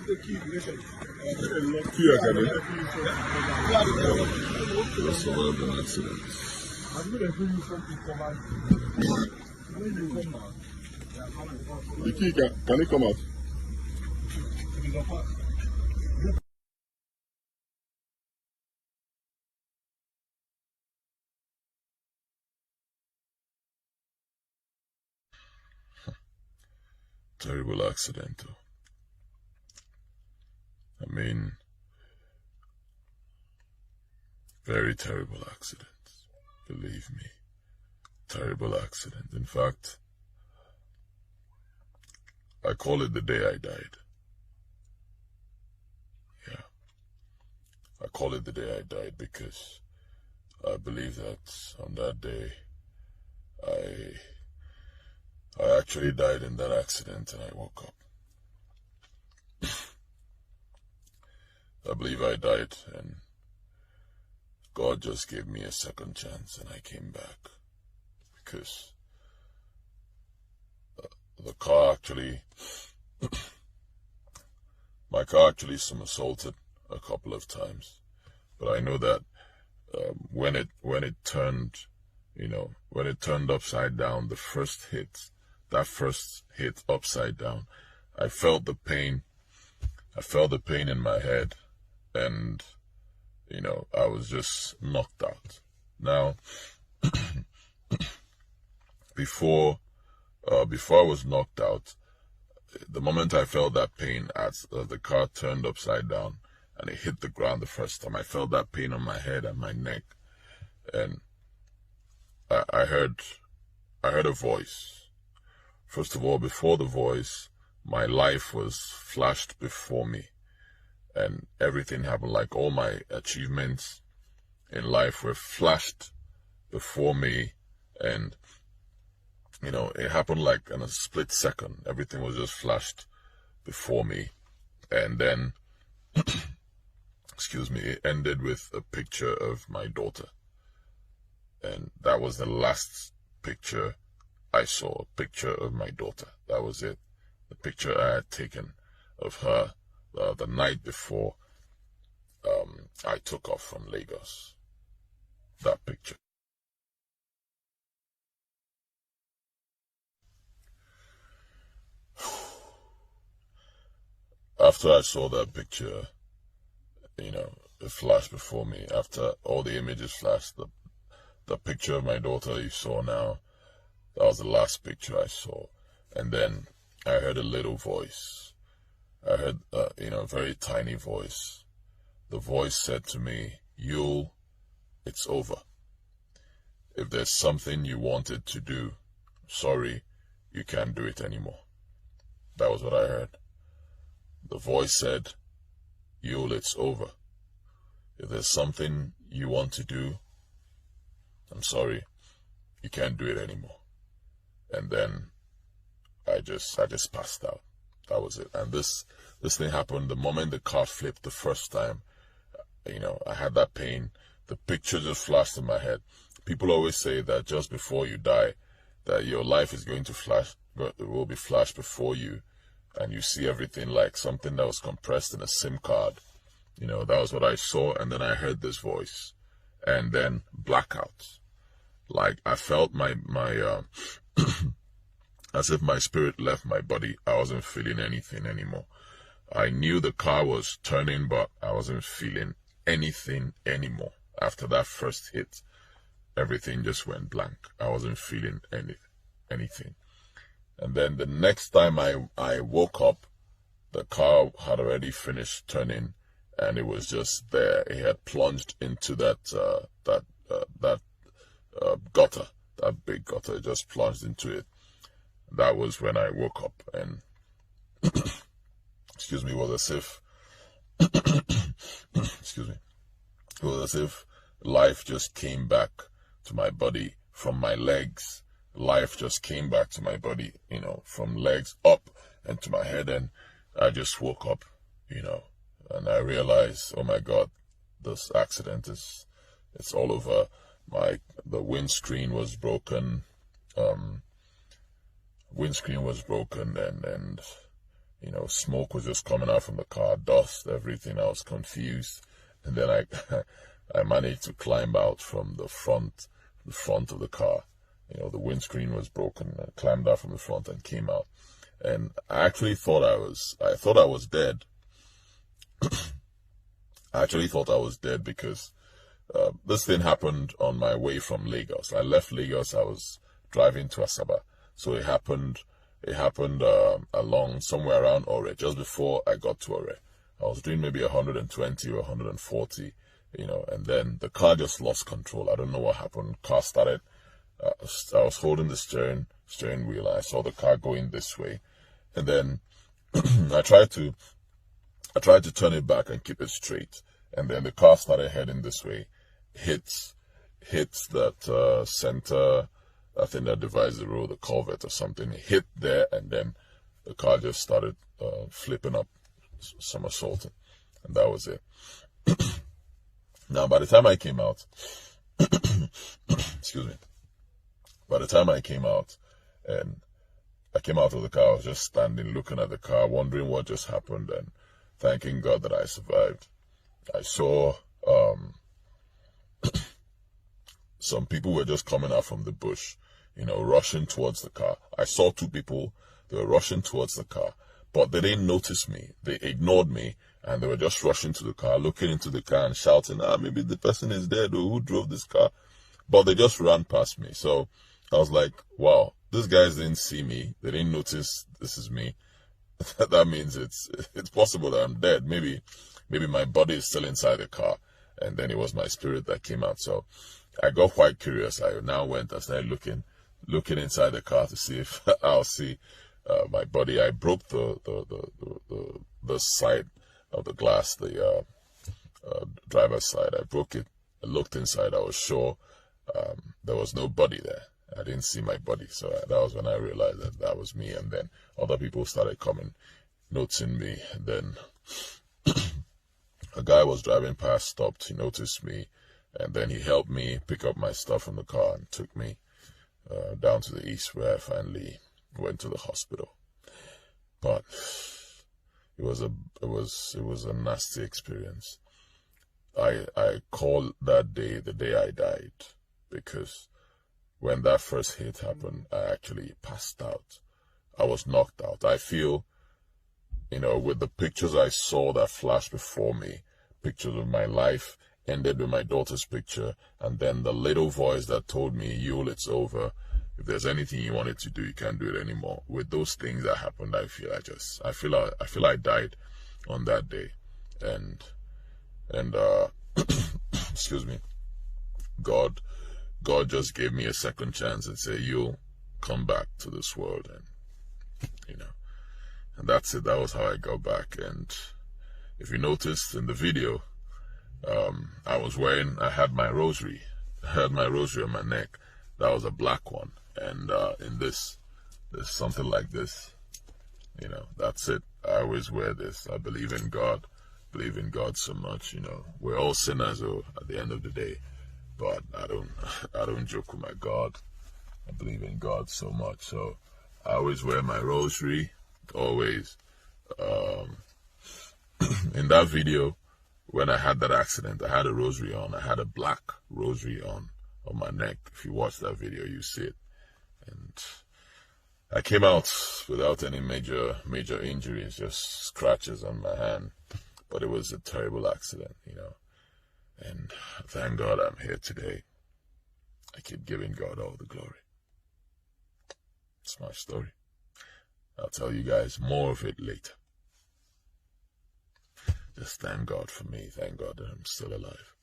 Key Academy. That's survived an accident. The key can it come out? Terrible accident. I mean, very terrible accident. Believe me, terrible accident. In fact, I call it the day I died. Yeah, I call it the day I died because I believe that on that day, I actually died in that accident and I woke up. I believe I died and God just gave me a second chance and I came back because the car actually, my car actually somersaulted a couple of times, but I know that when it turned, when it turned upside down, that first hit upside down, I felt the pain. I felt the pain in my head, and I was just knocked out. Now, before I was knocked out, the moment I felt that pain as the car turned upside down and it hit the ground the first time, I felt that pain on my head and my neck, and I heard a voice. First of all, before the voice, my life was flashed before me, and everything happened. Like all my achievements in life were flashed before me, and it happened like in a split second. Everything was just flashed before me, and then excuse me, it ended with a picture of my daughter, and that was the last picture I saw. A picture of my daughter. That was it. The picture I had taken of her the night before I took off from Lagos. That picture. After I saw that picture, it flashed before me. After all the images flashed, the picture of my daughter you saw now, that was the last picture I saw. And then I heard a little voice. I heard, a very tiny voice. The voice said to me, "Yul, it's over. If there's something you wanted to do, sorry, you can't do it anymore." That was what I heard. The voice said, "Yul, it's over. If there's something you want to do, I'm sorry, you can't do it anymore." And then I just passed out. That was it. And this thing happened the moment the car flipped the first time. I had that pain. The picture just flashed in my head. People always say that just before you die, that your life is going to flash, it will be flashed before you, and you see everything like something that was compressed in a SIM card. That was what I saw, and then I heard this voice, and then blackout. Like I felt my as if my spirit left my body. I wasn't feeling anything anymore. I knew the car was turning, but I wasn't feeling anything anymore. After that first hit, everything just went blank. I wasn't feeling anything. And then the next time I woke up, the car had already finished turning, and it was just there. It had plunged into that gutter, that big gutter. It just plunged into it. That was when I woke up, and excuse me, it was as if excuse me, it was as if life just came back to my body from my legs. Life just came back to my body, from legs up and to my head, and I just woke up, and I realized, oh my God, this accident it's all over. The windscreen was broken. And You know, smoke was just coming out from the car, dust, everything. I was confused. And then I I managed to climb out from the front of the car. You know, the windscreen was broken. I climbed out from the front and came out. And I actually thought I was dead. I actually thought I was dead because this thing happened on my way from Lagos. I left Lagos. I was driving to Asaba. So it happened along somewhere around Ore, just before I got to Ore. I was doing maybe 120 or 140, you know, and then the car just lost control. I don't know what happened. Car started, I was holding the steering wheel, and I saw the car going this way. And then I tried to turn it back and keep it straight. And then the car started heading this way, hits that center, I think that divides the road, the culvert or something. It hit there, and then the car just started flipping up, somersaulting, and that was it. Now, by the time I came out, excuse me, by the time I came out, and I came out of the car, I was just standing looking at the car, wondering what just happened, and thanking God that I survived. I saw some people were just coming out from the bush, you know, rushing towards the car. I saw two people, they were rushing towards the car, but they didn't notice me. They ignored me, and they were just rushing to the car, looking into the car and shouting, maybe the person is dead, or who drove this car? But they just ran past me. So I was like, wow, these guys didn't see me. They didn't notice this is me. That means it's possible that I'm dead. Maybe my body is still inside the car, and then it was my spirit that came out. So I got quite curious. I now went and started looking inside the car to see if I'll see my body. I broke the side of the glass, the driver's side. I broke it. I looked inside. I was sure there was no body there. I didn't see my body. So that was when I realized that was me. And then other people started coming, noticing me. And then a guy was driving past, stopped. He noticed me. And then he helped me pick up my stuff from the car and took me down to the east, where I finally went to the hospital. But it was a nasty experience. I call that day the day I died, because when that first hit happened, I actually passed out. I was knocked out. I feel, you know, with the pictures I saw that flashed before me, pictures of my life, ended with my daughter's picture, and then the little voice that told me, Yul, it's over. If there's anything you wanted to do, you can't do it anymore. With those things that happened, I feel I died on that day. And excuse me, God just gave me a second chance and said, you'll come back to this world. And, you know, and that's it. That was how I got back. And if you noticed in the video, I had my rosary. I had my rosary on my neck. That was a black one. And in this, there's something like this. You know, that's it. I always wear this. I believe in God. Believe in God so much, you know. We're all sinners, though, at the end of the day. But I don't joke with my God. I believe in God so much. So I always wear my rosary. Always. In that video, when I had that accident, I had a rosary on. I had a black rosary on my neck. If you watch that video, you see it. And I came out without any major injuries, just scratches on my hand. But it was a terrible accident, you know. And thank God I'm here today. I keep giving God all the glory. It's my story. I'll tell you guys more of it later. Just thank God for me. Thank God that I'm still alive.